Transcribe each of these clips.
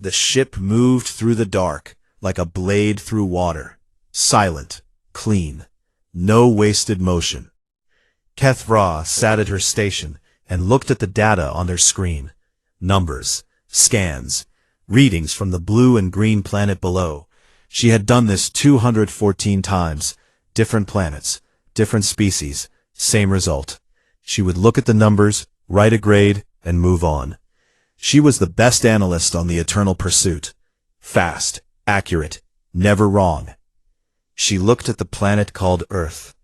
The ship moved through the dark, like a blade through water. Silent, clean, no wasted motion. Kethra sat at her station and looked at the data on their screen. Numbers, scans, readings from the blue and green planet below. She had done this 214 times. Different planets, different species, same result. She would look at the numbers, write a grade, and move on. She was the best analyst on the Eternal Pursuit. Fast, accurate, never wrong. She looked at the planet called Earth.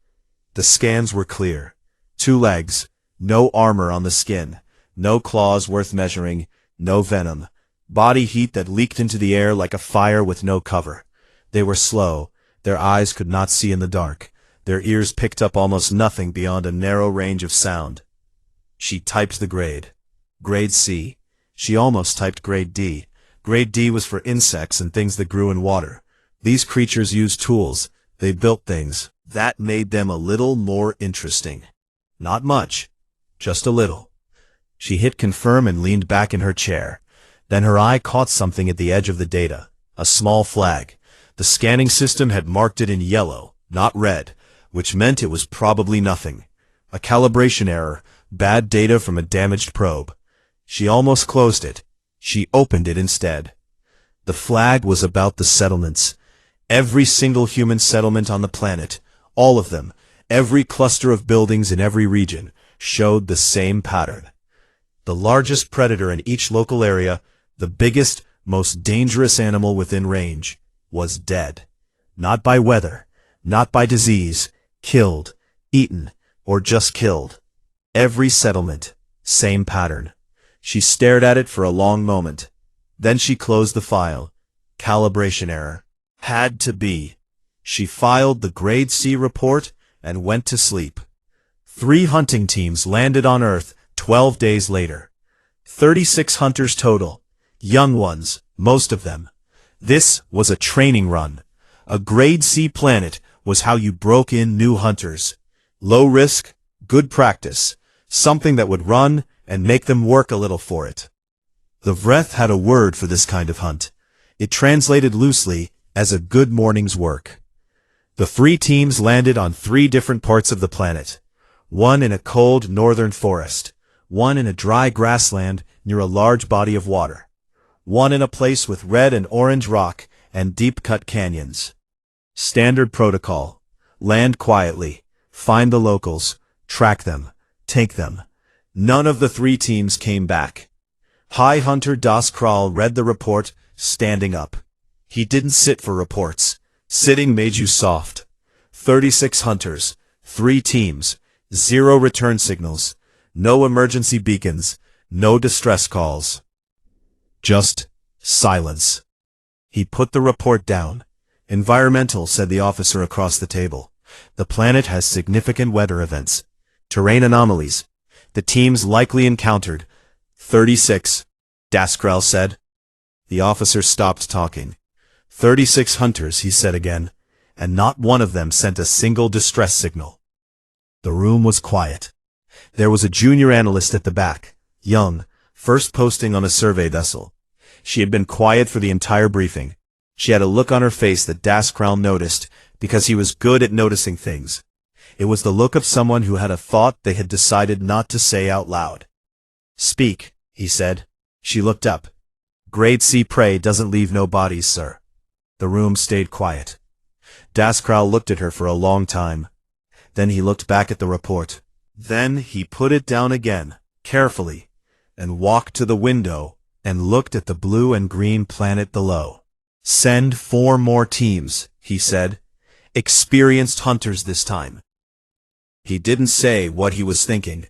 The scans were clear. 2 legs, no armor on the skin, no claws worth measuring, no venom, body heat that leaked into the air like a fire with no cover. They were slow. Their eyes could not see in the dark. Their ears picked up almost nothing beyond a narrow range of sound. She typed the grade. Grade C. She almost typed Grade D. Grade D was for insects and things that grew in water. These creatures used tools. They built things. That made them a little more interesting. Not much. Just a little. She hit confirm and leaned back in her chair. Then her eye caught something at the edge of the data. A small flag. The scanning system had marked it in yellow, not red, which meant it was probably nothing. A calibration error, bad data from a damaged probe. She almost closed it. She opened it instead. The flag was about the settlements. Every single human settlement on the planet, all of them, every cluster of buildings in every region, showed the same pattern. The largest predator in each local area, the biggest, most dangerous animal within range, was dead. Not by weather, not by disease, killed, eaten, or just killed. Every settlement, same pattern. She stared at it for a long moment. Then she closed the file. Calibration error. Had to be. She filed the Grade C report and went to sleep. 3 hunting teams landed on Earth 12 days later. 36 hunters total. Young ones, most of them. This was a training run. A Grade C planet was how you broke in new hunters. Low risk, good practice. Something that would run and make them work a little for it. The Vreth had a word for this kind of hunt. It translated loosely as a good morning's work. The 3 teams landed on 3 different parts of the planet. One in a cold northern forest. One in a dry grassland near a large body of water. One in a place with red and orange rock and deep-cut canyons. Standard protocol. Land quietly. Find the locals. Track them. Take them. None of the 3 teams came back. High Hunter Das Kral read the report, standing up. He didn't sit for reports. Sitting made you soft. 36 hunters. 3 teams. 0 return signals. No emergency beacons. No distress calls. Just silence. He put the report down. Environmental, said the officer across the table. The planet has significant weather events. Terrain anomalies. The teams likely encountered. 36, Daskrell said. The officer stopped talking. 36 hunters, he said again, and not one of them sent a single distress signal. The room was quiet. There was a junior analyst at the back, young, first posting on a survey vessel. She had been quiet for the entire briefing. She had a look on her face that Daskrell noticed because he was good at noticing things. It was the look of someone who had a thought they had decided not to say out loud. Speak, he said. She looked up. Grade C prey doesn't leave no bodies, sir. The room stayed quiet. Daskrell looked at her for a long time. Then he looked back at the report. Then he put it down again, carefully, and walked to the window and looked at the blue and green planet below. Send 4 more teams, he said. Experienced hunters this time. He didn't say what he was thinking.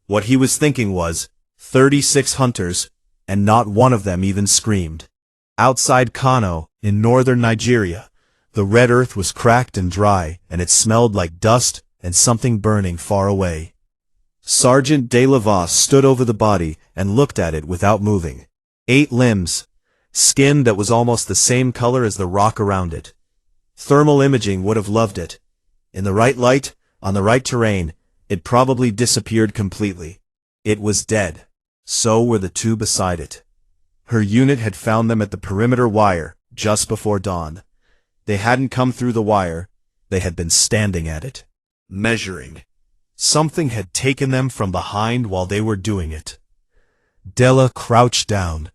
What he was thinking was, 36 hunters, and not one of them even screamed. Outside Kano, in northern Nigeria, the red earth was cracked and dry, and it smelled like dust and something burning far away. Sergeant de Lavas stood over the body and looked at it without moving. 8 limbs. Skin that was almost the same color as the rock around it. Thermal imaging would have loved it. In the right light, on the right terrain, it probably disappeared completely. It was dead. So were the 2 beside it. Her unit had found them at the perimeter wire just before dawn. They hadn't come through the wire, they had been standing at it, measuring. Something had taken them from behind while they were doing it. Della crouched down.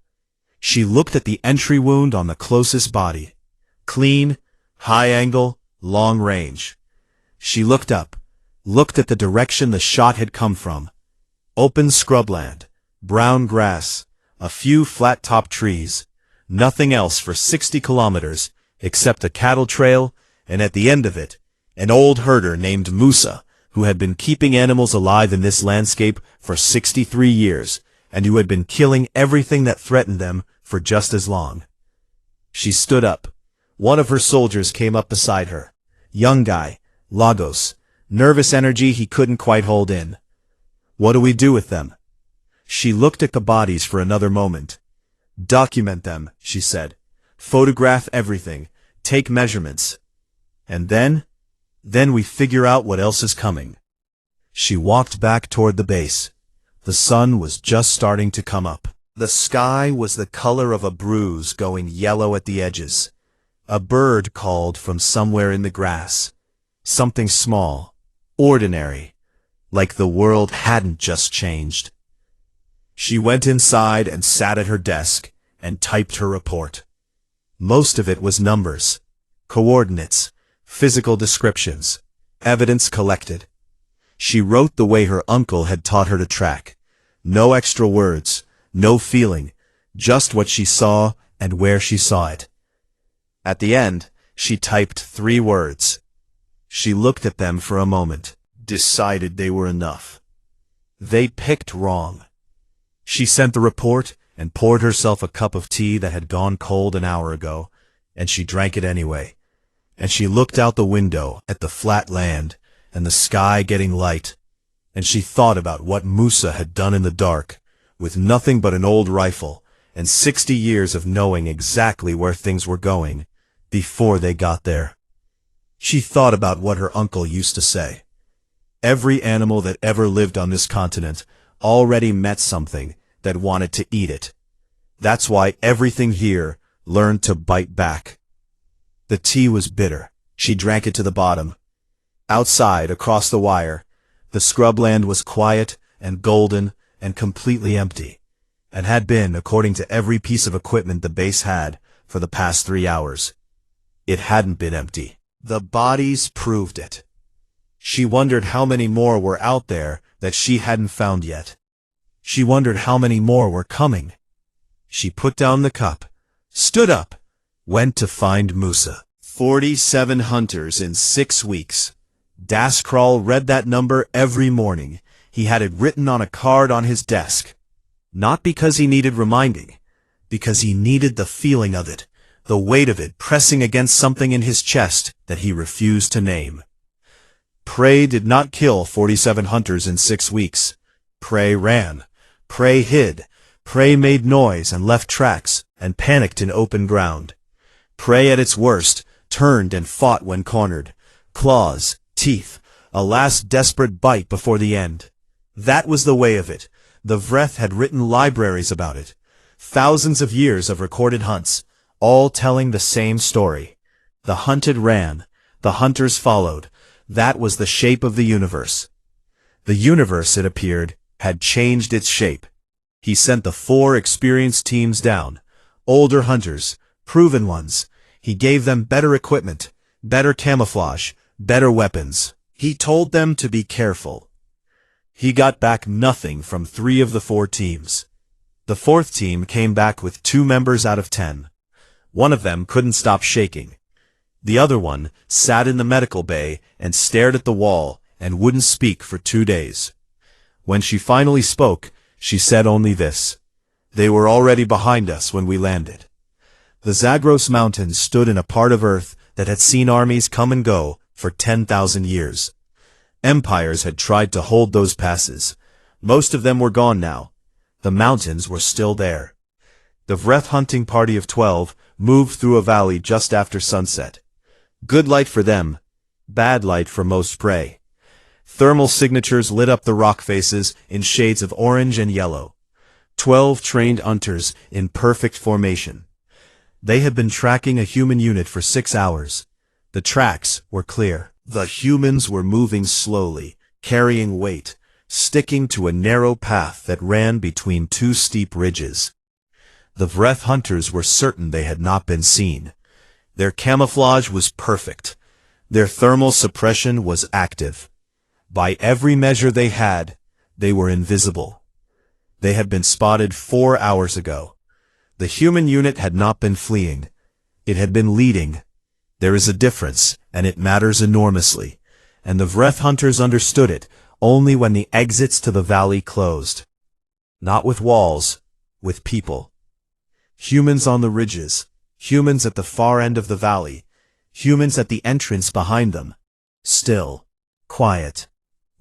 She looked at the entry wound on the closest body. Clean, high angle, long range. She looked up, looked at the direction the shot had come from. Open scrubland, brown grass, a few flat-topped trees, nothing else for 60 kilometers except a cattle trail, and at the end of it, an old herder named Musa, who had been keeping animals alive in this landscape for 63 years, and who had been killing everything that threatened them for just as long. She stood up. One of her soldiers came up beside her. Young guy, Lagos, nervous energy he couldn't quite hold in. What do we do with them? She looked at the bodies for another moment. Document them, she said. Photograph everything. Take measurements. And then we figure out what else is coming. She walked back toward the base. The sun was just starting to come up. The sky was the color of a bruise going yellow at the edges. A bird called from somewhere in the grass. Something small, ordinary, like the world hadn't just changed. She went inside and sat at her desk and typed her report. Most of it was numbers, coordinates, physical descriptions, evidence collected. She wrote the way her uncle had taught her to track. No extra words, no feeling, just what she saw and where she saw it. At the end, she typed 3 words. She looked at them for a moment, decided they were enough. They picked wrong. She sent the report and poured herself a cup of tea that had gone cold an hour ago, and she drank it anyway. And she looked out the window at the flat land and the sky getting light, and she thought about what Musa had done in the dark, with nothing but an old rifle and 60 years of knowing exactly where things were going before they got there. She thought about what her uncle used to say. Every animal that ever lived on this continent already met something that wanted to eat it. That's why everything here learned to bite back. The tea was bitter. She drank it to the bottom. Outside, across the wire, the scrubland was quiet and golden and completely empty, and had been according to every piece of equipment the base had for the past 3 hours. It hadn't been empty. The bodies proved it. She wondered how many more were out there that she hadn't found yet. She wondered how many more were coming. She put down the cup, stood up, went to find Musa. 47 hunters in 6 weeks. Daskrall read that number every morning. He had it written on a card on his desk. Not because he needed reminding, because he needed the feeling of it, the weight of it pressing against something in his chest that he refused to name. Prey did not kill 47 hunters in 6 weeks. Prey ran. Prey hid. Prey made noise and left tracks and panicked in open ground. Prey at its worst turned and fought when cornered. Claws, teeth, a last desperate bite before the end. That was the way of it. The Vreth had written libraries about it. Thousands of years of recorded hunts, all telling the same story. The hunted ran. The hunters followed. That was the shape of the universe. The universe, it appeared, had changed its shape. He sent the 4 experienced teams down. Older hunters, proven ones. He gave them better equipment, better camouflage, better weapons. He told them to be careful. He got back nothing from 3 of the 4 teams. The 4th team came back with 2 members out of 10. One of them couldn't stop shaking. The other one sat in the medical bay and stared at the wall and wouldn't speak for 2 days. When she finally spoke, she said only this: "They were already behind us when we landed." The Zagros Mountains stood in a part of Earth that had seen armies come and go for 10,000 years. Empires had tried to hold those passes. Most of them were gone now. The mountains were still there. The Vreth hunting party of 12 moved through a valley just after sunset. Good light for them, bad light for most prey. Thermal signatures lit up the rock faces in shades of orange and yellow. 12 trained hunters in perfect formation. They had been tracking a human unit for 6 hours. The tracks were clear. The humans were moving slowly, carrying weight, sticking to a narrow path that ran between two steep ridges. The Vreth hunters were certain they had not been seen. Their camouflage was perfect. Their thermal suppression was active. By every measure they were invisible. They had been spotted 4 hours ago. The human unit had not been fleeing. It had been leading. There is a difference, and it matters enormously. And the Vreth hunters understood it only when the exits to the valley closed. Not with walls, with people. Humans on the ridges, humans at the far end of the valley, humans at the entrance behind them. Still, quiet,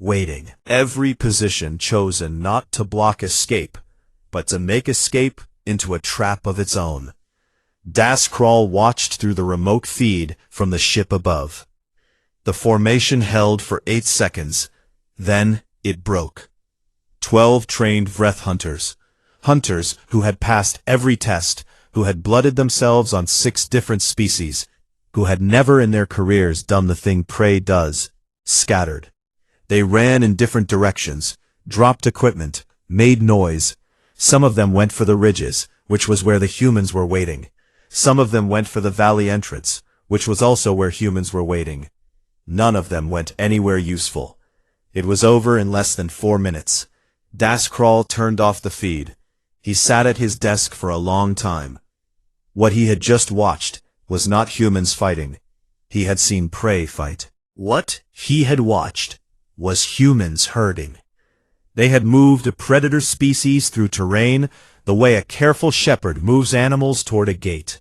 waiting. Every position chosen not to block escape, but to make escape into a trap of its own. Das Kral watched through the remote feed from the ship above. The formation held for 8 seconds. Then it broke. 12 trained Vreth hunters. Hunters who had passed every test, who had blooded themselves on 6 different species, who had never in their careers done the thing prey does, scattered. They ran in different directions, dropped equipment, made noise. Some of them went for the ridges, which was where the humans were waiting. Some of them went for the valley entrance, which was also where humans were waiting. None of them went anywhere useful. It was over in less than 4 minutes. Das Kral turned off the feed. He sat at his desk for a long time. What he had just watched was not humans fighting. He had seen prey fight. What he had watched was humans herding. They had moved a predator species through terrain the way a careful shepherd moves animals toward a gate,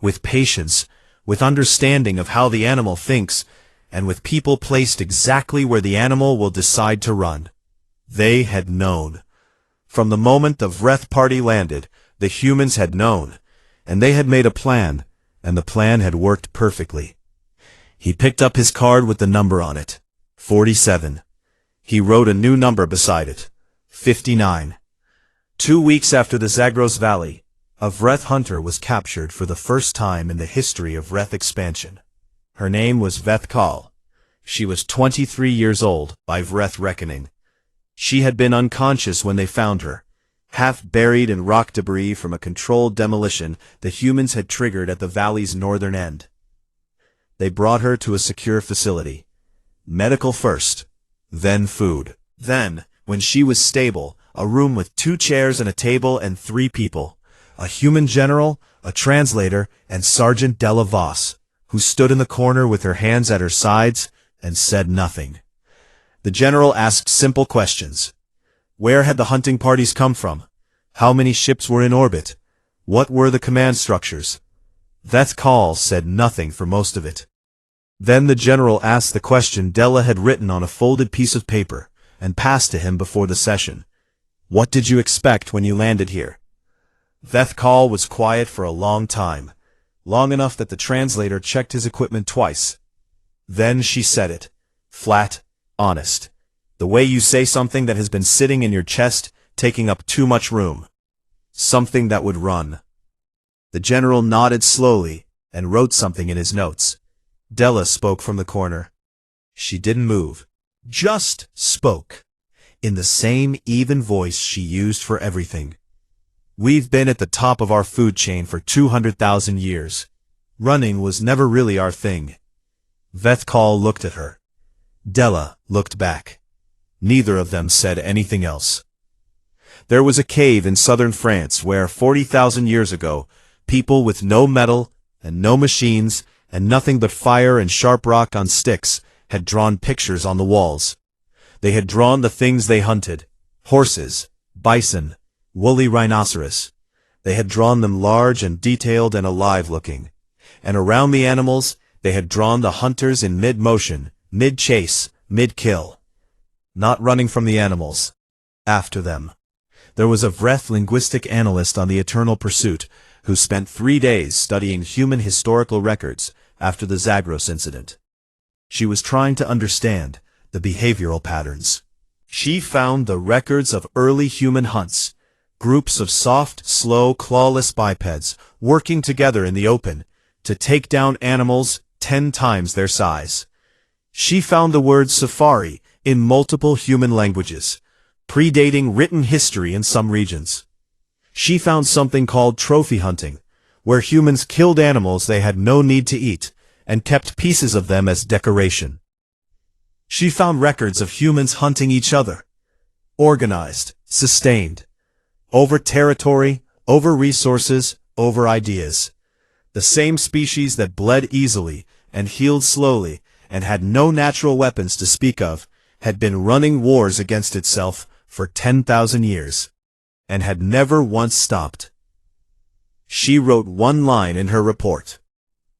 with patience, with understanding of how the animal thinks, and with people placed exactly where the animal will decide to run. They had known. From the moment the Vreth party landed, the humans had known, and they had made a plan, and the plan had worked perfectly. He picked up his card with the number on it, 47. He wrote a new number beside it, 59. 2 weeks after the Zagros Valley, a Vreth hunter was captured for the first time in the history of Vreth expansion. Her name was Veth Kal. She was 23 years old, by Vreth reckoning. She had been unconscious when they found her, half buried in rock debris from a controlled demolition the humans had triggered at the valley's northern end. They brought her to a secure facility. Medical first, then food. Then, when she was stable, a room with 2 chairs and a table and 3 people. A human general, a translator, and Sergeant Della Voss, who stood in the corner with her hands at her sides and said nothing. The general asked simple questions. Where had the hunting parties come from? How many ships were in orbit? What were the command structures? Veth Kal said nothing for most of it. Then the general asked the question Della had written on a folded piece of paper and passed to him before the session. What did you expect when you landed here? Veth Kal was quiet for a long time, long enough that the translator checked his equipment twice. Then she said it, flat, honest. The way you say something that has been sitting in your chest, taking up too much room. Something that would run. The general nodded slowly and wrote something in his notes. Della spoke from the corner. She didn't move, just spoke, in the same even voice she used for everything. We've been at the top of our food chain for 200,000 years. Running was never really our thing. Veth Kal looked at her. Della looked back. Neither of them said anything else. There was a cave in southern France where, 40,000 years ago, people with no metal and no machines and nothing but fire and sharp rock on sticks had drawn pictures on the walls. They had drawn the things they hunted: horses, bison, woolly rhinoceros. They had drawn them large and detailed and alive-looking. And around the animals, they had drawn the hunters in mid-motion, mid-chase, mid-kill. Not running from the animals. After them. There was a Vreth linguistic analyst on the Eternal Pursuit who spent 3 days studying human historical records after the Zagros incident. She was trying to understand the behavioral patterns. She found the records of early human hunts, groups of soft, slow, clawless bipeds working together in the open to take down animals 10 times their size. She found the word safari in multiple human languages, predating written history in some regions. She found something called trophy hunting, where humans killed animals they had no need to eat and kept pieces of them as decoration. She found records of humans hunting each other, organized, sustained, over territory, over resources, over ideas. The same species that bled easily and healed slowly and had no natural weapons to speak of had been running wars against itself for 10,000 years, and had never once stopped. She wrote one line in her report.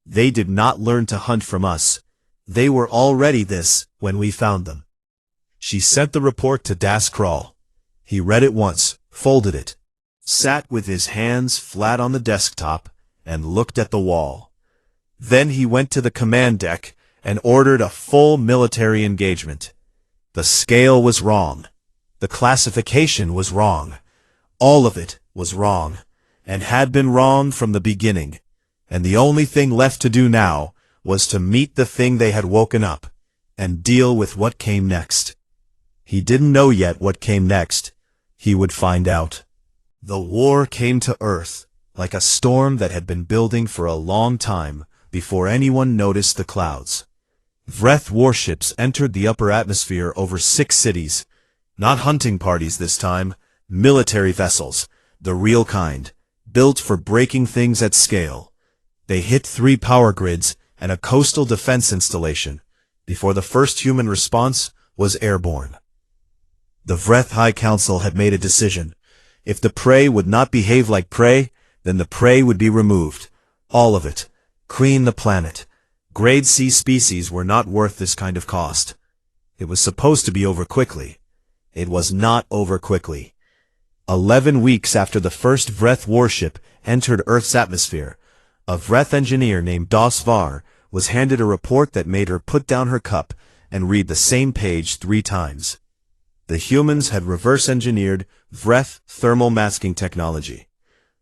They did not learn to hunt from us. They were already this when we found them. She sent the report to Das Kral. He read it once, folded it, sat with his hands flat on the desktop, and looked at the wall. Then he went to the command deck and ordered a full military engagement. The scale was wrong. The classification was wrong. All of it was wrong, and had been wrong from the beginning. And the only thing left to do now was to meet the thing they had woken up, and deal with what came next. He didn't know yet what came next. He would find out. The war came to Earth, like a storm that had been building for a long time before anyone noticed the clouds. Vreth warships entered the upper atmosphere over 6 cities. Not hunting parties this time, military vessels, the real kind, built for breaking things at scale. They hit 3 power grids and a coastal defense installation before the first human response was airborne. The Vreth High Council had made a decision. If the prey would not behave like prey, then the prey would be removed. All of it. Clean the planet. Grade C species were not worth this kind of cost. It was supposed to be over quickly. It was not over quickly. 11 weeks after the first Vreth warship entered Earth's atmosphere, a Vreth engineer named Das Var was handed a report that made her put down her cup and read the same page 3 times. The humans had reverse-engineered Vreth thermal masking technology.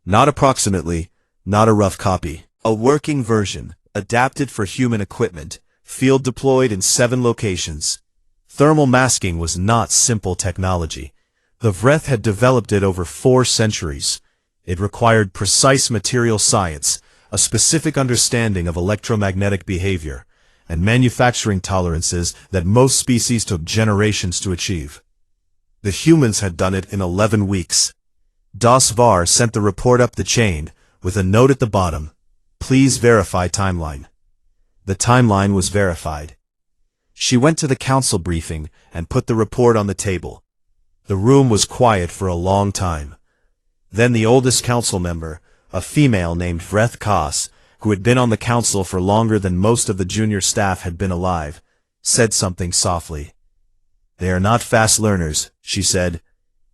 Not approximately, not a rough copy. A working version, adapted for human equipment, field deployed in 7 locations. Thermal masking was not simple technology. The Vreth had developed it over 4 centuries. It required precise material science, a specific understanding of electromagnetic behavior, and manufacturing tolerances that most species took generations to achieve. The humans had done it in 11 weeks. Das Var sent the report up the chain, with a note at the bottom, "Please verify timeline." The timeline was verified. She went to the council briefing and put the report on the table. The room was quiet for a long time. Then the oldest council member, a female named Vreth Kas, who had been on the council for longer than most of the junior staff had been alive, said something softly. "They are not fast learners," she said.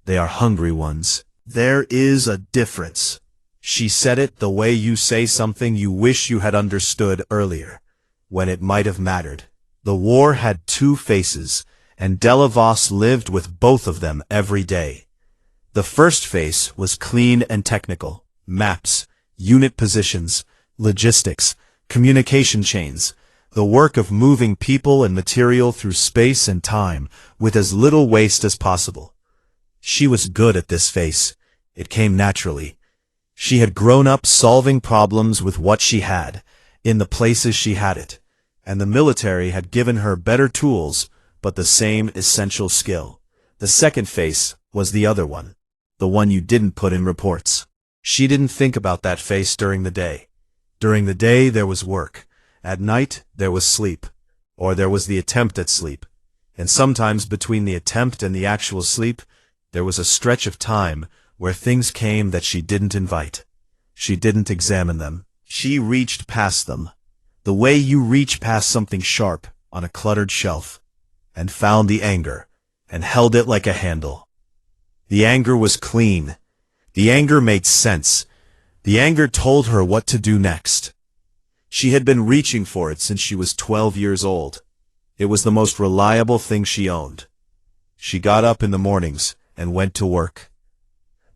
"They are hungry ones. There is a difference." She said it the way you say something you wish you had understood earlier, when it might have mattered. The war had 2 faces, and Delavos lived with both of them every day. The first face was clean and technical: maps, unit positions, logistics, communication chains, the work of moving people and material through space and time with as little waste as possible. She was good at this face. It came naturally. She had grown up solving problems with what she had, in the places she had it, and the military had given her better tools, but the same essential skill. The second face was the other one, the one you didn't put in reports. She didn't think about that face during the day. During the day there was work. At night there was sleep, or there was the attempt at sleep, and sometimes between the attempt and the actual sleep, there was a stretch of time where things came that she didn't invite. She didn't examine them. She reached past them, the way you reach past something sharp on a cluttered shelf, and found the anger, and held it like a handle. The anger was clean. The anger made sense. The anger told her what to do next. She had been reaching for it since she was 12 years old. It was the most reliable thing she owned. She got up in the mornings and went to work.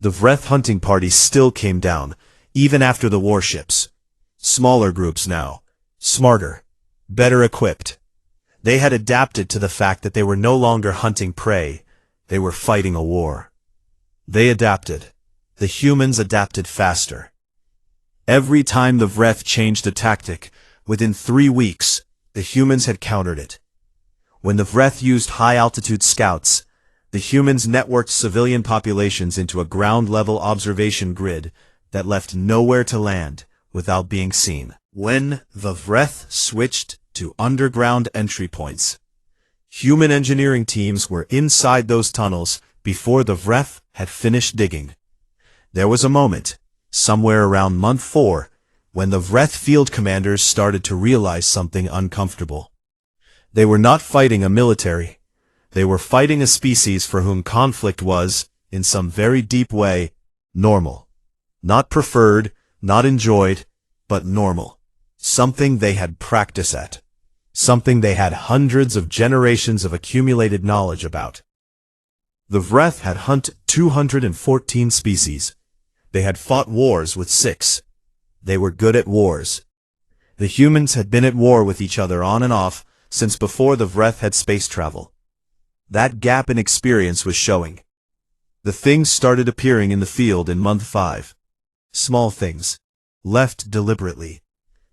The Vreth hunting party still came down, even after the warships. Smaller groups now. Smarter. Better equipped. They had adapted to the fact that they were no longer hunting prey. They were fighting a war. They adapted. The humans adapted faster. Every time the Vreth changed a tactic, within 3 weeks, the humans had countered it. When the Vreth used high-altitude scouts, the humans networked civilian populations into a ground-level observation grid that left nowhere to land without being seen. When the Vreth switched to underground entry points, human engineering teams were inside those tunnels before the Vreth had finished digging. There was a moment, somewhere around month 4, when the Vreth field commanders started to realize something uncomfortable. They were not fighting a military. They were fighting a species for whom conflict was, in some very deep way, normal. Not preferred, not enjoyed, but normal. Something they had practice at. Something they had hundreds of generations of accumulated knowledge about. The Vreth had hunted 214 species. They had fought wars with 6. They were good at wars. The humans had been at war with each other on and off since before the Vreth had space travel. That gap in experience was showing. The things started appearing in the field in month 5. Small things. Left deliberately.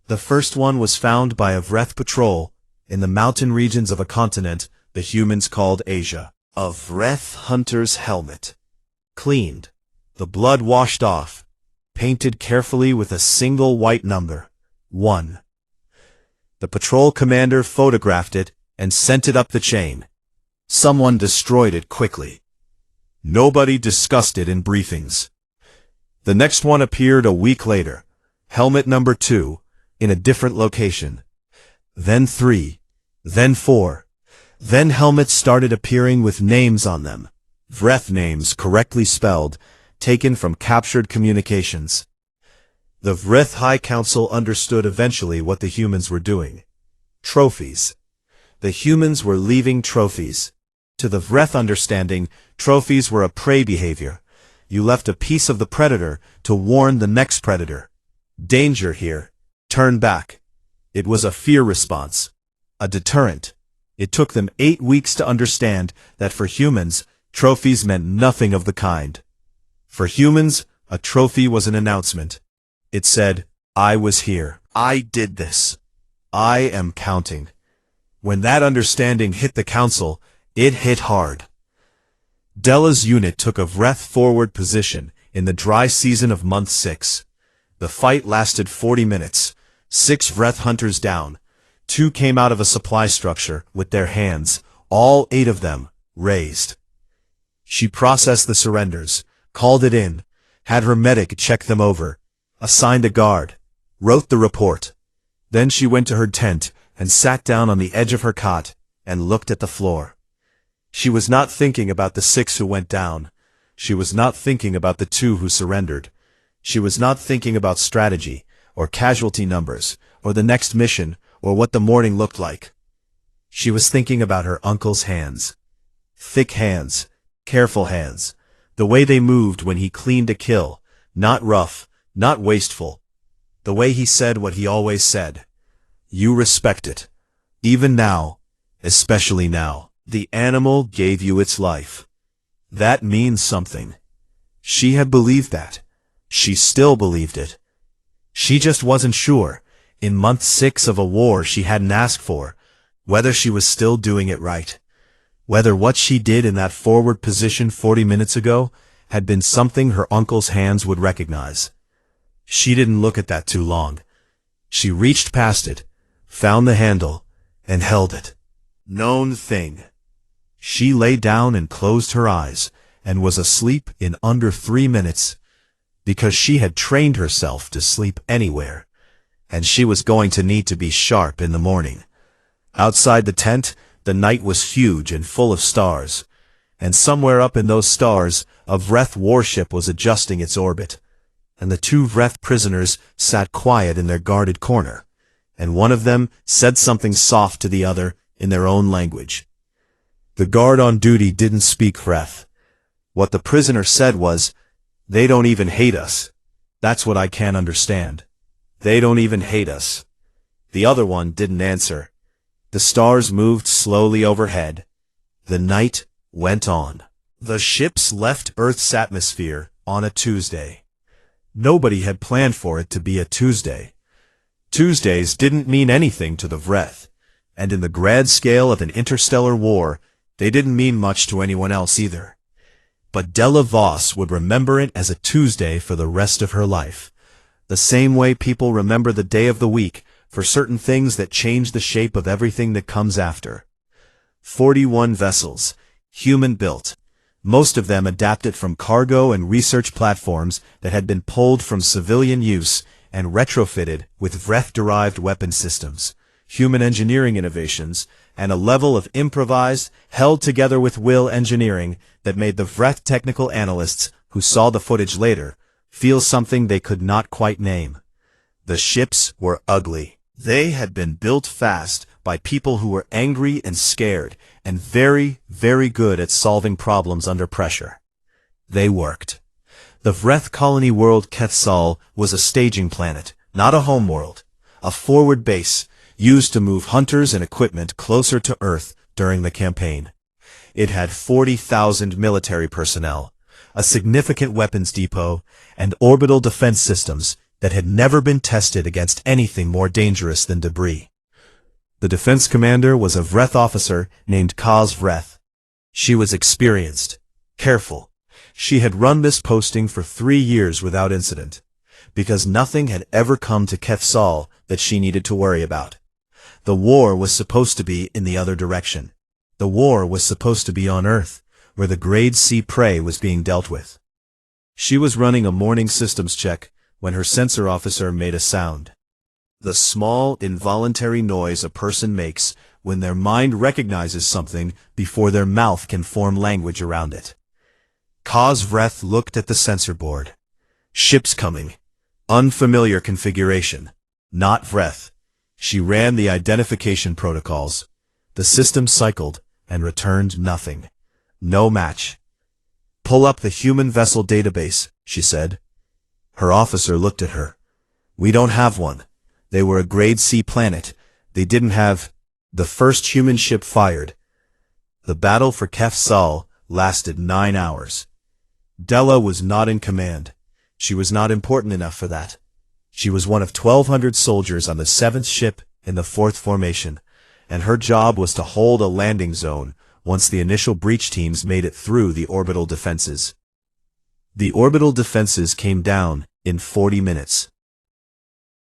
The first one was found by a Vreth patrol in the mountain regions of a continent the humans called Asia. A Vreth hunter's helmet. Cleaned. The blood washed off. Painted carefully with a single white number. 1. The patrol commander photographed it and sent it up the chain. Someone destroyed it quickly. Nobody discussed it in briefings. The next one appeared a week later. Helmet number 2, in a different location. Then 3. Then 4. Then helmets started appearing with names on them. Vreth names correctly spelled, taken from captured communications. The Vreth High Council understood eventually what the humans were doing. Trophies. The humans were leaving trophies. To the Vreth understanding, trophies were a prey behavior. You left a piece of the predator to warn the next predator. Danger here. Turn back. It was a fear response. A deterrent. It took them 8 weeks to understand that for humans, trophies meant nothing of the kind. For humans, a trophy was an announcement. It said, I was here. I did this. I am counting. When that understanding hit the council, it hit hard. Della's unit took a Vreth forward position in the dry season of month 6. The fight lasted 40 minutes. 6 Vreth hunters down. 2 came out of a supply structure with their hands, all 8 of them, raised. She processed the surrenders, called it in, had her medic check them over, assigned a guard, wrote the report. Then she went to her tent and sat down on the edge of her cot and looked at the floor. She was not thinking about the 6 who went down. She was not thinking about the 2 who surrendered. She was not thinking about strategy, or casualty numbers, or the next mission, or what the morning looked like. She was thinking about her uncle's hands. Thick hands, careful hands, the way they moved when he cleaned a kill, not rough, not wasteful. The way he said what he always said. You respect it. Even now, especially now, the animal gave you its life. That means something. She had believed that. She still believed it. She just wasn't sure, in month 6 of a war she hadn't asked for, whether she was still doing it right. Whether what she did in that forward position 40 minutes ago had been something her uncle's hands would recognize. She didn't look at that too long. She reached past it, found the handle, and held it. Known thing. She lay down and closed her eyes, and was asleep in under 3 minutes, because she had trained herself to sleep anywhere, and she was going to need to be sharp in the morning. Outside the tent, the night was huge and full of stars, and somewhere up in those stars, a Vreth warship was adjusting its orbit, and the 2 Vreth prisoners sat quiet in their guarded corner, and one of them said something soft to the other in their own language. The guard on duty didn't speak Vreth. What the prisoner said was, They don't even hate us. That's what I can't understand. They don't even hate us. The other one didn't answer. The stars moved slowly overhead. The night went on. The ships left Earth's atmosphere on a Tuesday. Nobody had planned for it to be a Tuesday. Tuesdays didn't mean anything to the Vreth, and in the grand scale of an interstellar war, they didn't mean much to anyone else either. But Della Voss would remember it as a Tuesday for the rest of her life, the same way people remember the day of the week for certain things that change the shape of everything that comes after. 41 vessels, human-built. Most of them adapted from cargo and research platforms that had been pulled from civilian use and retrofitted with Vreth-derived weapon systems, human engineering innovations, and a level of improvised, held-together-with-will engineering that made the Vreth technical analysts, who saw the footage later, feel something they could not quite name. The ships were ugly. They had been built fast by people who were angry and scared, and very, very good at solving problems under pressure. They worked. The Vreth colony world Kethsal was a staging planet, not a homeworld, a forward base, used to move hunters and equipment closer to Earth during the campaign. It had 40,000 military personnel, a significant weapons depot, and orbital defense systems that had never been tested against anything more dangerous than debris. The defense commander was a Vreth officer named Kaz Vreth. She was experienced, careful. She had run this posting for 3 years without incident, because nothing had ever come to Kethsal that she needed to worry about. The war was supposed to be in the other direction. The war was supposed to be on Earth, where the Grade C prey was being dealt with. She was running a morning systems check when her sensor officer made a sound. The small, involuntary noise a person makes when their mind recognizes something before their mouth can form language around it. Kaz Vreth looked at the sensor board. Ships coming. Unfamiliar configuration. Not Vreth. She ran the identification protocols. The system cycled and returned nothing. No match. Pull up the human vessel database, she said. Her officer looked at her. We don't have one. They were a Grade C planet. They didn't have... The first human ship fired. The battle for Kethsal lasted 9 hours. Della was not in command. She was not important enough for that. She was one of 1,200 soldiers on the 7th ship in the 4th formation, and her job was to hold a landing zone once the initial breach teams made it through the orbital defenses. The orbital defenses came down in 40 minutes.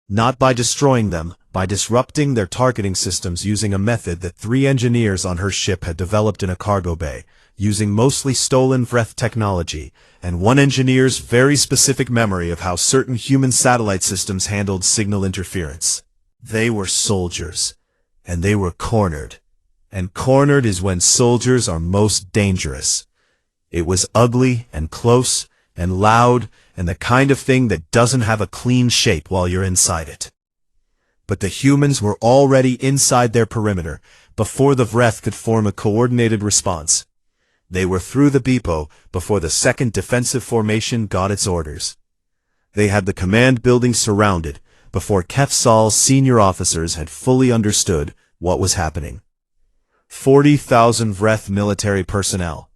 Not by destroying them, by disrupting their targeting systems using a method that 3 engineers on her ship had developed in a cargo bay, using mostly stolen Vreth technology, and 1 engineer's very specific memory of how certain human satellite systems handled signal interference. They were soldiers, and they were cornered. And cornered is when soldiers are most dangerous. It was ugly and close and loud and the kind of thing that doesn't have a clean shape while you're inside it. But the humans were already inside their perimeter before the Vreth could form a coordinated response. They were through the depot before the 2nd defensive formation got its orders. They had the command building surrounded before Kethsal's senior officers had fully understood what was happening. 40,000 Vreth military personnel.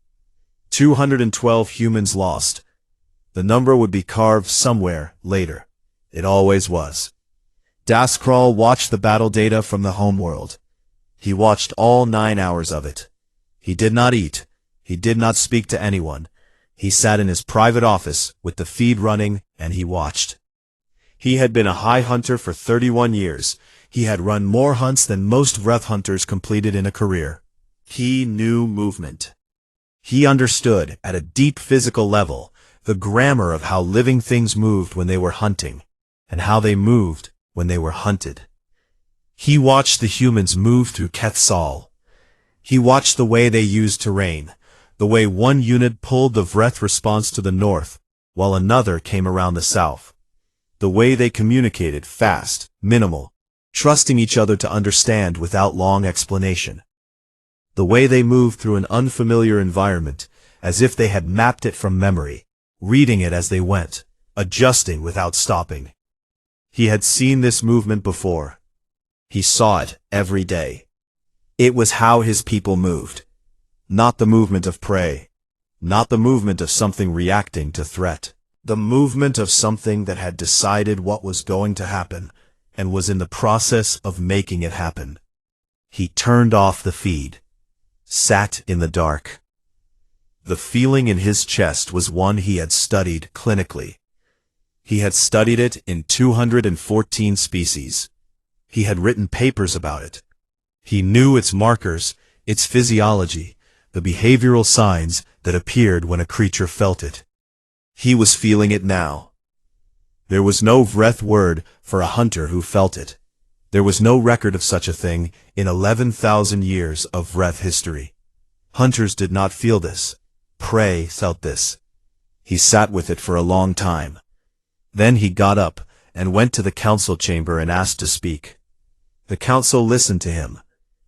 212 humans lost. The number would be carved somewhere later. It always was. Daskral watched the battle data from the homeworld. He watched all 9 hours of it. He did not eat. He did not speak to anyone. He sat in his private office with the feed running, and he watched. He had been a high hunter for 31 years. He had run more hunts than most Vreth hunters completed in a career. He knew movement. He understood, at a deep physical level, the grammar of how living things moved when they were hunting, and how they moved when they were hunted. He watched the humans move through Kethsal. He watched the way they used terrain, the way one unit pulled the Vreth response to the north, while another came around the south. The way they communicated fast, minimal, trusting each other to understand without long explanation. The way they moved through an unfamiliar environment, as if they had mapped it from memory, reading it as they went, adjusting without stopping. He had seen this movement before. He saw it every day. It was how his people moved. Not the movement of prey. Not the movement of something reacting to threat. The movement of something that had decided what was going to happen and was in the process of making it happen. He turned off the feed. Sat in the dark. The feeling in his chest was one he had studied clinically. He had studied it in 214 species. He had written papers about it. He knew its markers, its physiology, the behavioral signs that appeared when a creature felt it. He was feeling it now. There was no Vreth word for a hunter who felt it. There was no record of such a thing in 11,000 years of Vreth history. Hunters did not feel this. Prey felt this. He sat with it for a long time. Then he got up and went to the council chamber and asked to speak. The council listened to him.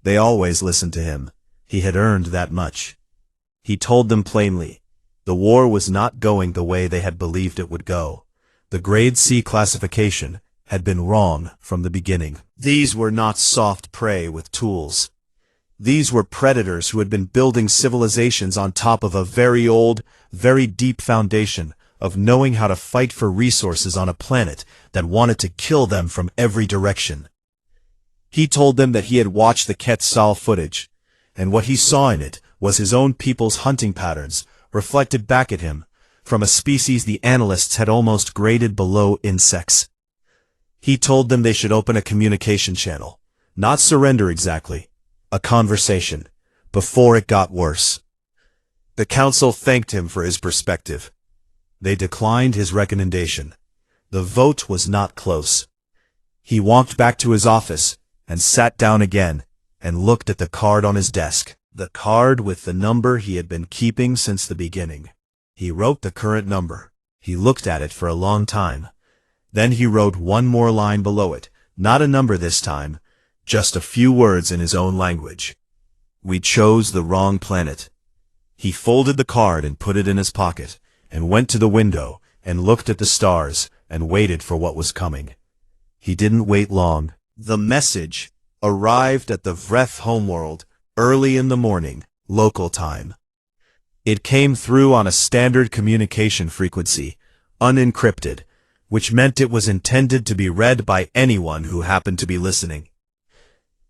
They always listened to him. He had earned that much. He told them plainly, the war was not going the way they had believed it would go. The Grade C classification had been wrong from the beginning. These were not soft prey with tools. These were predators who had been building civilizations on top of a very old, very deep foundation of knowing how to fight for resources on a planet that wanted to kill them from every direction. He told them that he had watched the Quetzal footage, and what he saw in it was his own people's hunting patterns reflected back at him from a species the analysts had almost graded below insects. He told them they should open a communication channel, not surrender exactly, a conversation, before it got worse. The council thanked him for his perspective. They declined his recommendation. The vote was not close. He walked back to his office and sat down again and looked at the card on his desk, the card with the number he had been keeping since the beginning. He wrote the current number. He looked at it for a long time. Then he wrote one more line below it, not a number this time, just a few words in his own language. We chose the wrong planet. He folded the card and put it in his pocket, and went to the window and looked at the stars and waited for what was coming. He didn't wait long. The message arrived at the Vreth homeworld early in the morning, local time. It came through on a standard communication frequency, unencrypted, which meant it was intended to be read by anyone who happened to be listening.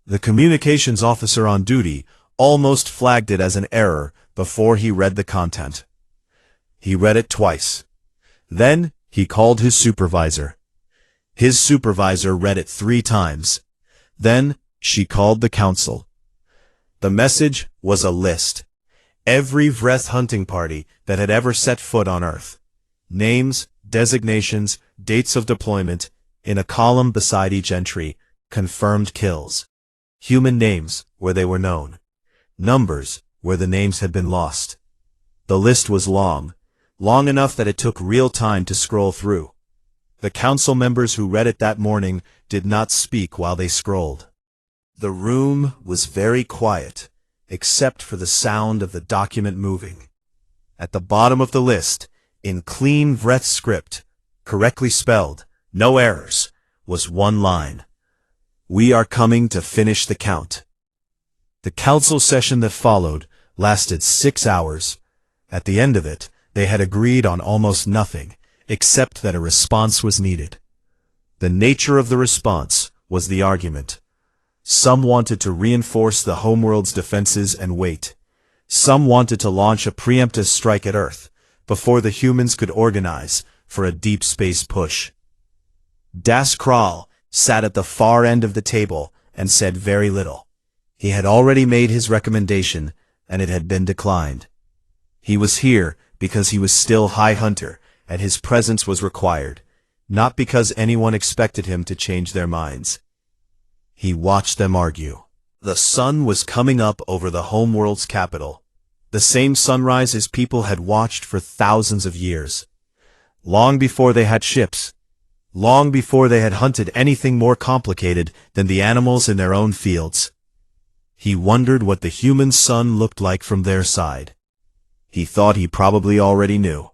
The communications officer on duty almost flagged it as an error before he read the content. He read it twice. Then he called his supervisor. His supervisor read it 3 times. Then she called the council. The message was a list. Every Vreth hunting party that had ever set foot on Earth. Names, designations, dates of deployment, in a column beside each entry, confirmed kills. Human names where they were known. Numbers where the names had been lost. The list was long enough that it took real time to scroll through. The council members who read it that morning did not speak while they scrolled. The room was very quiet, except for the sound of the document moving. At the bottom of the list, in clean Vreth script, correctly spelled, no errors, was one line. We are coming to finish the count. The council session that followed lasted 6 hours. At the end of it, they had agreed on almost nothing, except that a response was needed. The nature of the response was the argument. Some wanted to reinforce the homeworld's defenses and wait. Some wanted to launch a preemptive strike at Earth before the humans could organize for a deep space push. Das Kral sat at the far end of the table and said very little. He had already made his recommendation, and it had been declined. He was here because he was still High Hunter, and his presence was required, not because anyone expected him to change their minds. He watched them argue. The sun was coming up over the homeworld's capital, the same sunrise his people had watched for thousands of years. Long before they had ships, long before they had hunted anything more complicated than the animals in their own fields. He wondered what the human sun looked like from their side. He thought he probably already knew.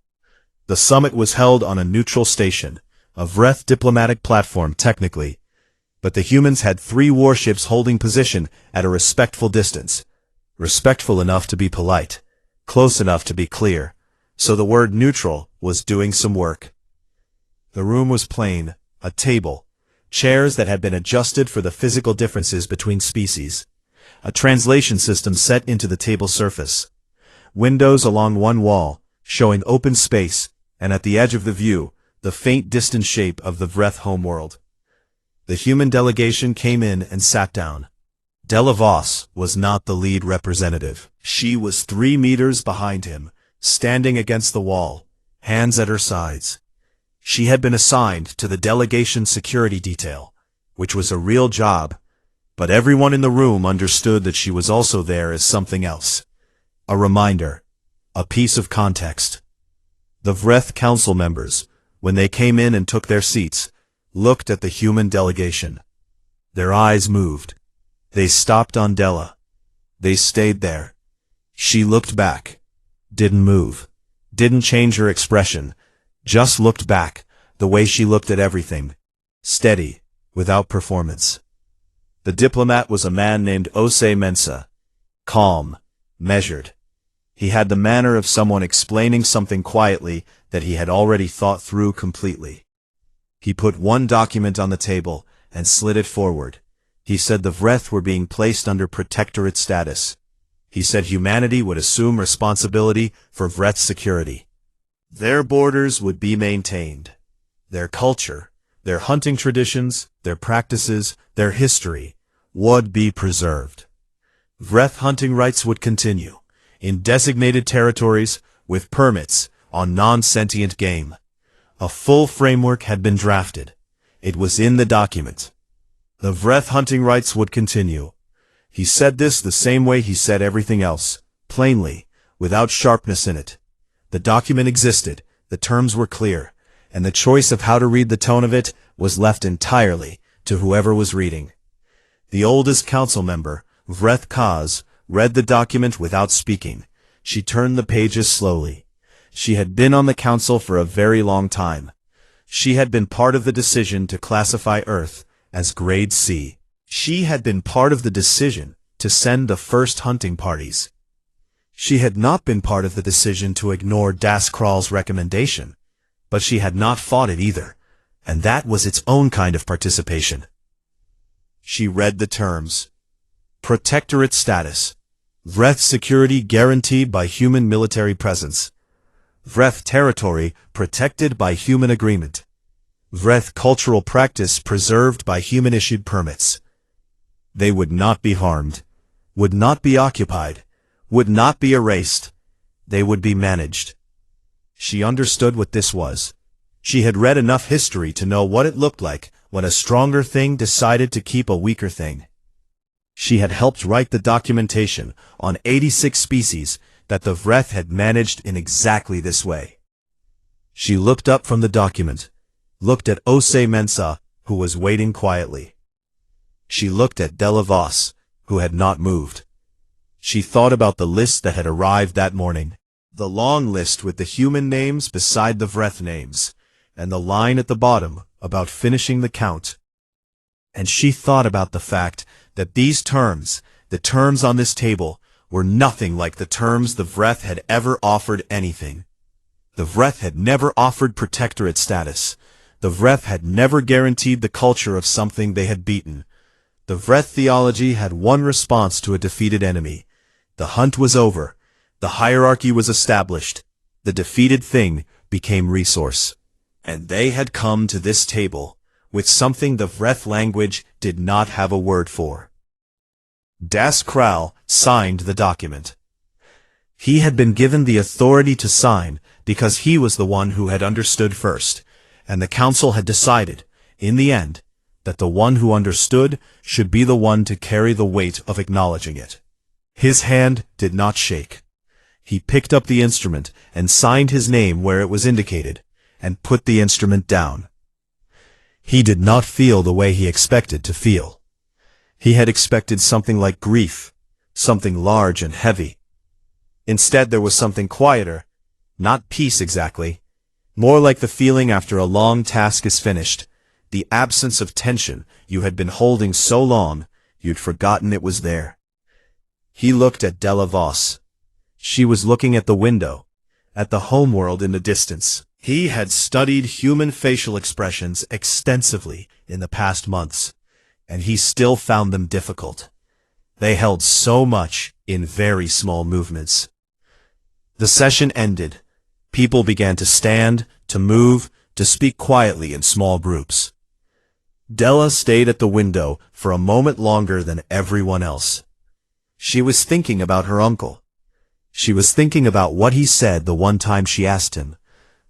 The summit was held on a neutral station, a Vreth diplomatic platform technically, but the humans had 3 warships holding position at a respectful distance. Respectful enough to be polite, close enough to be clear, so the word neutral was doing some work. The room was plain, a table, chairs that had been adjusted for the physical differences between species, a translation system set into the table surface, windows along one wall, showing open space, and at the edge of the view, the faint distant shape of the Vreth homeworld. The human delegation came in and sat down. Della Voss was not the lead representative. She was 3 meters behind him, standing against the wall, hands at her sides. She had been assigned to the delegation security detail, which was a real job, but everyone in the room understood that she was also there as something else. A reminder, a piece of context. The Vreth council members, when they came in and took their seats, looked at the human delegation. Their eyes moved. They stopped on Della. They stayed there. She looked back. Didn't move. Didn't change her expression. Just looked back, the way she looked at everything. Steady, without performance. The diplomat was a man named Osei Mensa. Calm, measured. He had the manner of someone explaining something quietly that he had already thought through completely. He put one document on the table and slid it forward. He said the Vreth were being placed under protectorate status. He said humanity would assume responsibility for Vreth's security. Their borders would be maintained. Their culture, their hunting traditions, their practices, their history would be preserved. Vreth hunting rights would continue, in designated territories, with permits, on non-sentient game. A full framework had been drafted. It was in the document. The Vreth hunting rights would continue. He said this the same way he said everything else, plainly, without sharpness in it. The document existed, the terms were clear, and the choice of how to read the tone of it was left entirely to whoever was reading. The oldest council member, Vreth Kaz, read the document without speaking. She turned the pages slowly. She had been on the council for a very long time. She had been part of the decision to classify Earth as Grade C. She had been part of the decision to send the first hunting parties. She had not been part of the decision to ignore Das Kral's recommendation, but she had not fought it either, and that was its own kind of participation. She read the terms. Protectorate status. Vreth security guaranteed by human military presence. Vreth territory protected by human agreement. Vreth cultural practice preserved by human-issued permits. They would not be harmed, would not be occupied, would not be erased. They would be managed. She understood what this was. She had read enough history to know what it looked like when a stronger thing decided to keep a weaker thing. She had helped write the documentation on 86 species that the Vreth had managed in exactly this way. She looked up from the document, looked at Osei Mensa, who was waiting quietly. She looked at Della Voss, who had not moved. She thought about the list that had arrived that morning, the long list with the human names beside the Vreth names, and the line at the bottom about finishing the count. And she thought about the fact that these terms, the terms on this table, were nothing like the terms the Vreth had ever offered anything. The Vreth had never offered protectorate status. The Vreth had never guaranteed the culture of something they had beaten. The Vreth theology had one response to a defeated enemy. The hunt was over. The hierarchy was established. The defeated thing became resource. And they had come to this table with something the Vreth language did not have a word for. Das Kral signed the document. He had been given the authority to sign because he was the one who had understood first, and the council had decided, in the end, that the one who understood should be the one to carry the weight of acknowledging it. His hand did not shake. He picked up the instrument and signed his name where it was indicated, and put the instrument down. He did not feel the way he expected to feel. He had expected something like grief, something large and heavy. Instead there was something quieter, not peace exactly, More like the feeling after a long task is finished, the absence of tension you had been holding so long, you'd forgotten it was there. He looked at Della Voss. She was looking at the window, at the homeworld in the distance. He had studied human facial expressions extensively in the past months, and he still found them difficult. They held so much in very small movements. The session ended. People began to stand, to move, to speak quietly in small groups. Della stayed at the window for a moment longer than everyone else. She was thinking about her uncle. She was thinking about what he said the one time she asked him,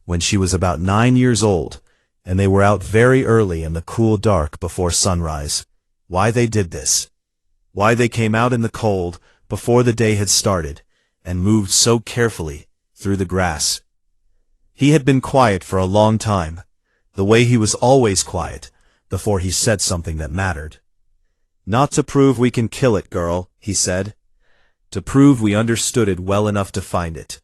when she was about 9 years old, and they were out very early in the cool dark before sunrise, why they did this. Why they came out in the cold before the day had started, and moved so carefully through the grass. He had been quiet for a long time, the way he was always quiet, before he said something that mattered. "Not to prove we can kill it, girl," he said. "To prove we understood it well enough to find it."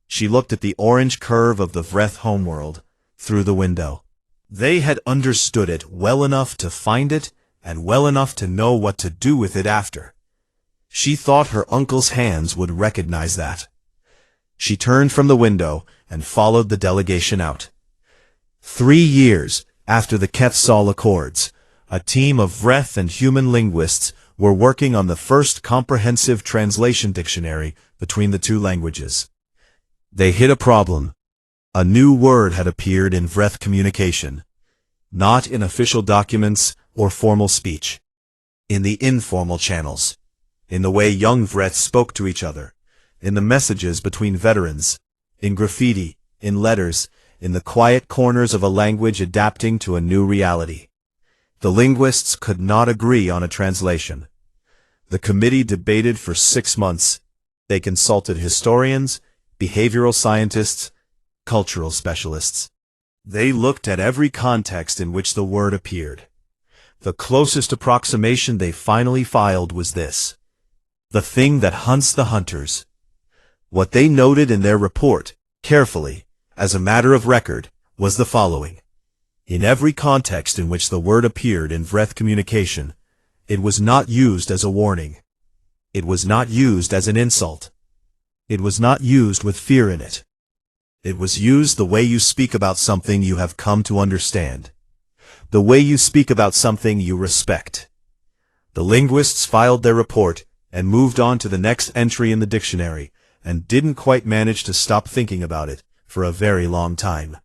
She looked at the orange curve of the Vreth homeworld through the window. They had understood it well enough to find it, and well enough to know what to do with it after. She thought her uncle's hands would recognize that. She turned from the window and followed the delegation out. 3 years after the Quetzal Accords, a team of Vreth and human linguists were working on the first comprehensive translation dictionary between the two languages. They hit a problem. A new word had appeared in Vreth communication, not in official documents or formal speech, in the informal channels, in the way young Vreths spoke to each other, in the messages between veterans, in graffiti, in letters, in the quiet corners of a language adapting to a new reality. The linguists could not agree on a translation. The committee debated for 6 months. They consulted historians, behavioral scientists, cultural specialists. They looked at every context in which the word appeared. The closest approximation they finally filed was this: the thing that hunts the hunters. What they noted in their report, carefully, as a matter of record, was the following. In every context in which the word appeared in Vreth communication, it was not used as a warning. It was not used as an insult. It was not used with fear in it. It was used the way you speak about something you have come to understand. The way you speak about something you respect. The linguists filed their report and moved on to the next entry in the dictionary, and didn't quite manage to stop thinking about it for a very long time.